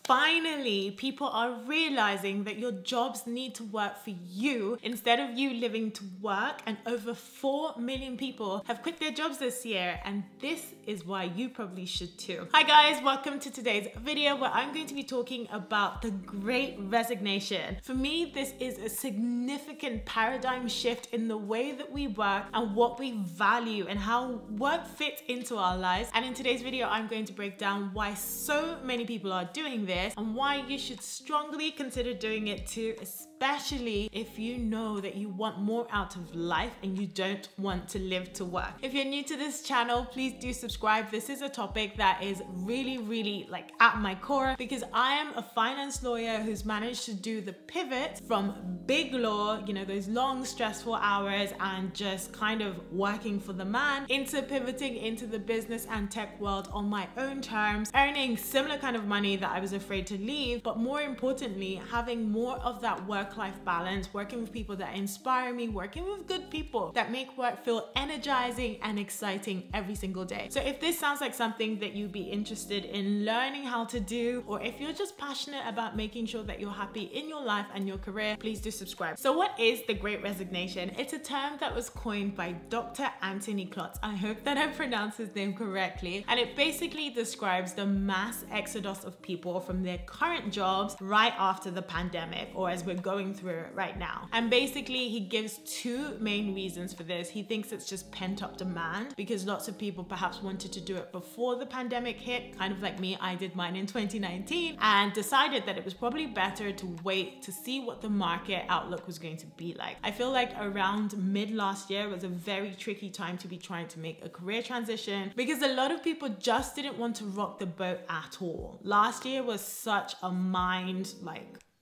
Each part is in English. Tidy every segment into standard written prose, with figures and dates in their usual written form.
Finally, people are realizing that your jobs need to work for you instead of you living to work, and over 4 million people have quit their jobs this year, and this is why you probably should too. Hi guys, welcome to today's video where I'm going to be talking about the Great Resignation. For me, this is a significant paradigm shift in the way that we work and what we value and how work fits into our lives. And in today's video, I'm going to break down why so many people are doing this and why you should strongly consider doing it too, especially if you know that you want more out of life and you don't want to live to work. If you're new to this channel, please do subscribe. This is a topic that is really like at my core, because I am a finance lawyer who's managed to do the pivot from big law, you know, those long stressful hours and just kind of working for the man, into pivoting into the business and tech world on my own terms, earning similar kind of money that I was afraid to leave, but more importantly, having more of that work-life balance, working with people that inspire me, working with good people that make work feel energizing and exciting every single day. So if this sounds like something that you'd be interested in learning how to do, or if you're just passionate about making sure that you're happy in your life and your career, please do subscribe. So what is the Great Resignation? It's a term that was coined by Dr. Anthony Klotz. I hope that I pronounced his name correctly. And it basically describes the mass exodus of people from their current jobs right after the pandemic, or as we're going through it right now. And basically he gives two main reasons for this. He thinks it's just pent-up demand because lots of people perhaps wanted to do it before the pandemic hit, kind of like me. I did mine in 2019 and decided that it was probably better to wait to see what the market outlook was going to be like. I feel like around mid last year was a very tricky time to be trying to make a career transition, because a lot of people just didn't want to rock the boat at all. Last year was such a mind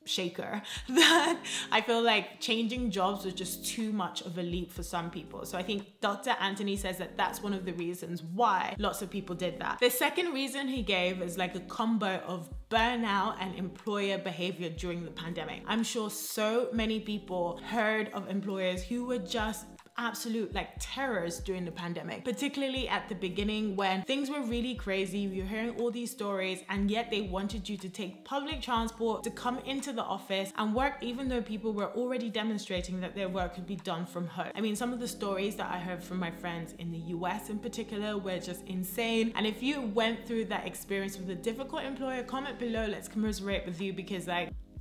shaker that I feel like changing jobs was just too much of a leap for some people. So I think Dr. Anthony says that that's one of the reasons why lots of people did that. The second reason he gave is like a combo of burnout and employer behavior during the pandemic. I'm sure so many people heard of employers who were just absolute terrors during the pandemic, particularly at the beginning when things were really crazy. You're hearing all these stories, and yet they wanted you to take public transport to come into the office and work, even though people were already demonstrating that their work could be done from home. I mean, some of the stories that I heard from my friends in the US in particular were just insane. And if you went through that experience with a difficult employer, comment below, let's commiserate with you, because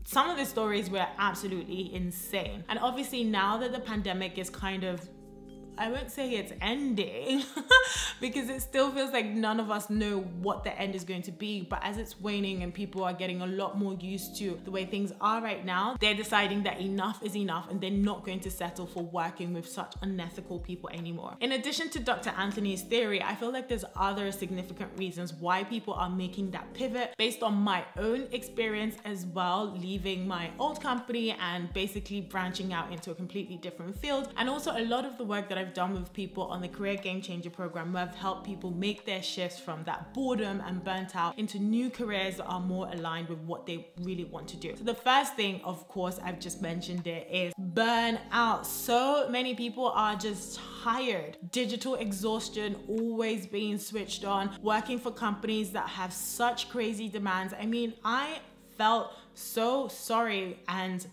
some of the stories were absolutely insane. And obviously now that the pandemic is kind of, I won't say it's ending because it still feels like none of us know what the end is going to be, but as it's waning and people are getting a lot more used to the way things are right now, they're deciding that enough is enough and they're not going to settle for working with such unethical people anymore. In addition to Dr. Anthony's theory, I feel like there's other significant reasons why people are making that pivot based on my own experience as well, leaving my old company and basically branching out into a completely different field. And also a lot of the work that I've done with people on the Career Game Changer program, where I've helped people make their shifts from that boredom and burnt out into new careers that are more aligned with what they really want to do. So the first thing, of course, I've just mentioned it, is burnout. So many people are just tired. Digital exhaustion, always being switched on, working for companies that have such crazy demands. I mean, I felt so sorry and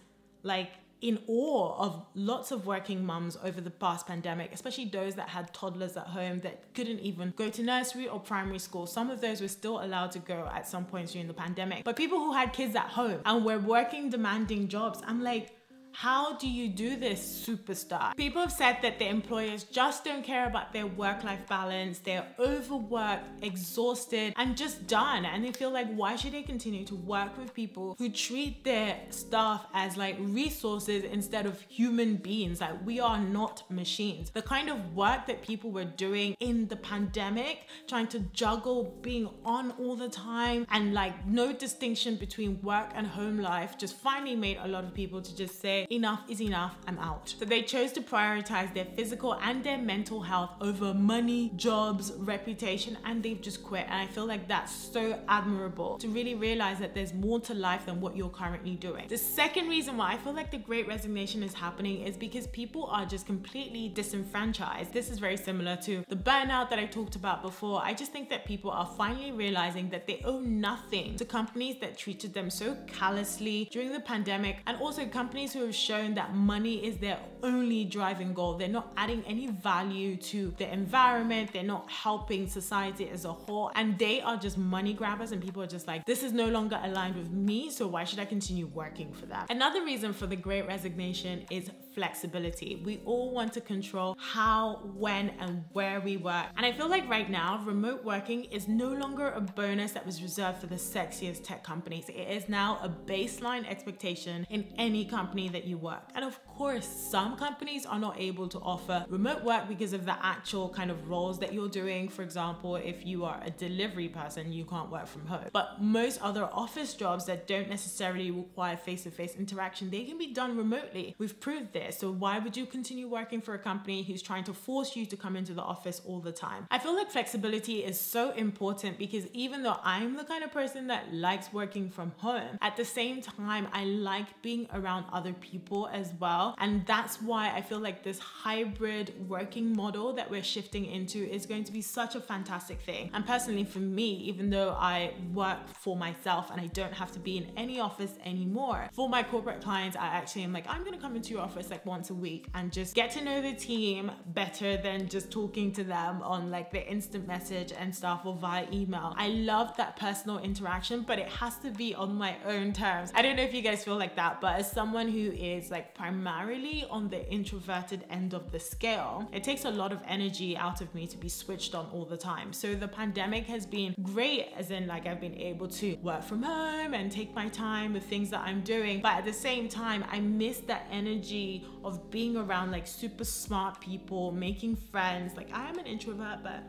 in awe of lots of working mums over the past pandemic, especially those that had toddlers at home that couldn't even go to nursery or primary school. Some of those were still allowed to go at some points during the pandemic, but people who had kids at home and were working demanding jobs, I'm like, how do you do this, superstar? People have said that the employers just don't care about their work-life balance. They're overworked, exhausted, and just done. And they feel like, why should they continue to work with people who treat their staff as resources instead of human beings? We are not machines. The kind of work that people were doing in the pandemic, trying to juggle being on all the time and no distinction between work and home life, just finally made a lot of people to just say, say, enough is enough, I'm out. So they chose to prioritize their physical and their mental health over money, jobs, reputation, and they've just quit. And I feel like that's so admirable to really realize that there's more to life than what you're currently doing. The second reason why I feel like the Great Resignation is happening is because people are just completely disenfranchised. This is very similar to the burnout that I talked about before. I just think that people are finally realizing that they owe nothing to companies that treated them so callously during the pandemic, and also companies who have shown that money is their only driving goal. They're not adding any value to the environment, they're not helping society as a whole, and they are just money grabbers, and people are just like, this is no longer aligned with me, so why should I continue working for that? Another reason for the Great Resignation is flexibility. We all want to control how, when, and where we work. And I feel like right now, remote working is no longer a bonus that was reserved for the sexiest tech companies. It is now a baseline expectation in any company that you work. And of course, some companies are not able to offer remote work because of the actual kind of roles that you're doing. For example, if you are a delivery person, you can't work from home. But most other office jobs that don't necessarily require face-to-face interaction, they can be done remotely. We've proved this. So why would you continue working for a company who's trying to force you to come into the office all the time? I feel like flexibility is so important because even though I'm the kind of person that likes working from home, at the same time, I like being around other people as well. And that's why I feel like this hybrid working model that we're shifting into is going to be such a fantastic thing. And personally for me, even though I work for myself and I don't have to be in any office anymore, for my corporate clients, I actually am like, I'm gonna come into your office like once a week and just get to know the team better than just talking to them on like the instant message and stuff or via email. I love that personal interaction, but it has to be on my own terms. I don't know if you guys feel like that, but as someone who is like primarily on the introverted end of the scale, it takes a lot of energy out of me to be switched on all the time. So the pandemic has been great, as in like I've been able to work from home and take my time with things that I'm doing, but at the same time, I miss that energy of being around like super smart people, making friends. Like I am an introvert, but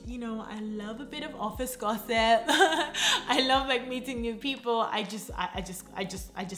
you know, I love a bit of office gossip. I love like meeting new people. I just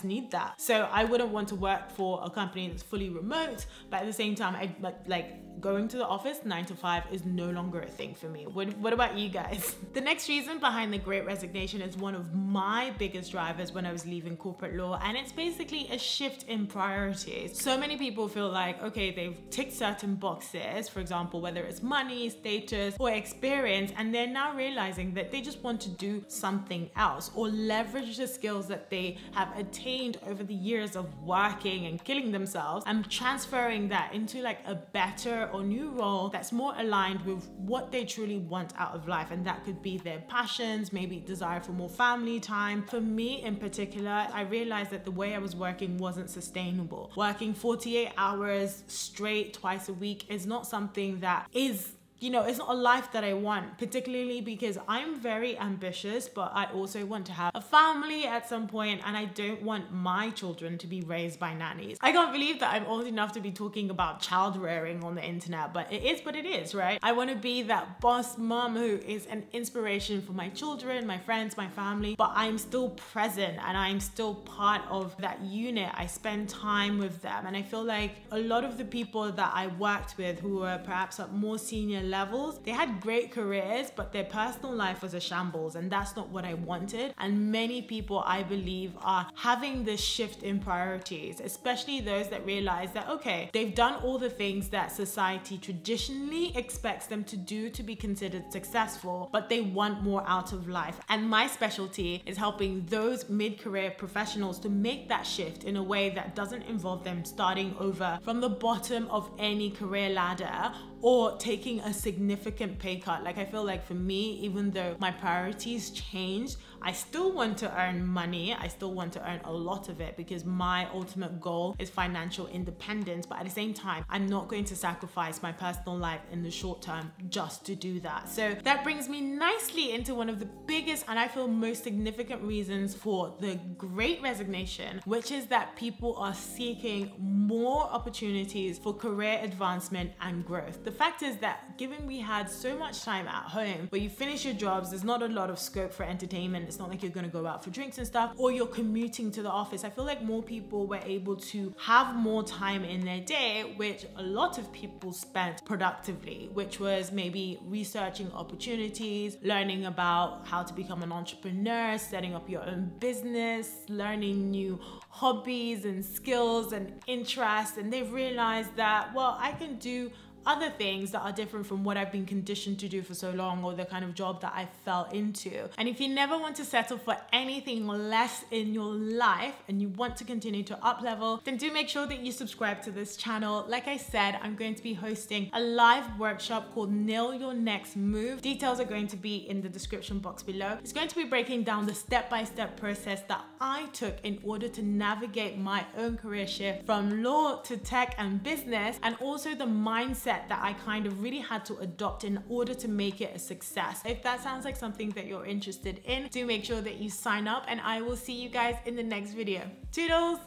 need that. So I wouldn't want to work for a company that's fully remote, but at the same time, I like going to the office 9 to 5 is no longer a thing for me. What about you guys? The next reason behind the Great Resignation is one of my biggest drivers when I was leaving corporate law, and it's basically a shift in priorities. So many people feel like, okay, they've ticked certain boxes, for example, whether it's money, status, or experience, and they're now realizing that they just want to do something else or leverage the skills that they have attained over the years of working and killing themselves and transferring that into like a better or new role that's more aligned with what they truly want out of life. And that could be their passions, maybe desire for more family time. For me in particular, I realized that the way I was working wasn't sustainable. Working 48 hours straight twice a week is not something that is, you know, it's not a life that I want, particularly because I'm very ambitious, but I also want to have a family at some point, and I don't want my children to be raised by nannies. I can't believe that I'm old enough to be talking about child rearing on the internet, but it is what it is, right? I want to be that boss mom who is an inspiration for my children, my friends, my family, but I'm still present and I'm still part of that unit. I spend time with them, and I feel like a lot of the people that I worked with who were perhaps at more senior levels, they had great careers, but their personal life was a shambles, and that's not what I wanted. And many people, I believe, are having this shift in priorities, especially those that realize that, okay, they've done all the things that society traditionally expects them to do to be considered successful, but they want more out of life. And my specialty is helping those mid-career professionals to make that shift in a way that doesn't involve them starting over from the bottom of any career ladder or taking a significant pay cut. Like I feel like for me, even though my priorities changed, I still want to earn money. I still want to earn a lot of it because my ultimate goal is financial independence. But at the same time, I'm not going to sacrifice my personal life in the short term just to do that. So that brings me nicely into one of the biggest and I feel most significant reasons for the Great Resignation, which is that people are seeking more opportunities for career advancement and growth. The fact is that given we had so much time at home where you finish your jobs, there's not a lot of scope for entertainment. It's not like you're gonna go out for drinks and stuff, or you're commuting to the office. I feel like more people were able to have more time in their day, which a lot of people spent productively, which was maybe researching opportunities, learning about how to become an entrepreneur, setting up your own business, learning new hobbies and skills and interests. And they've realized that, well, I can do other things that are different from what I've been conditioned to do for so long, or the kind of job that I fell into. And if you never want to settle for anything less in your life and you want to continue to up level, then do make sure that you subscribe to this channel. Like I said, I'm going to be hosting a live workshop called Nail Your Next Move. Details are going to be in the description box below. It's going to be breaking down the step-by-step process that I took in order to navigate my own career shift from law to tech and business, and also the mindset that I kind of really had to adopt in order to make it a success. If that sounds like something that you're interested in, do make sure that you sign up, and I will see you guys in the next video. Toodles!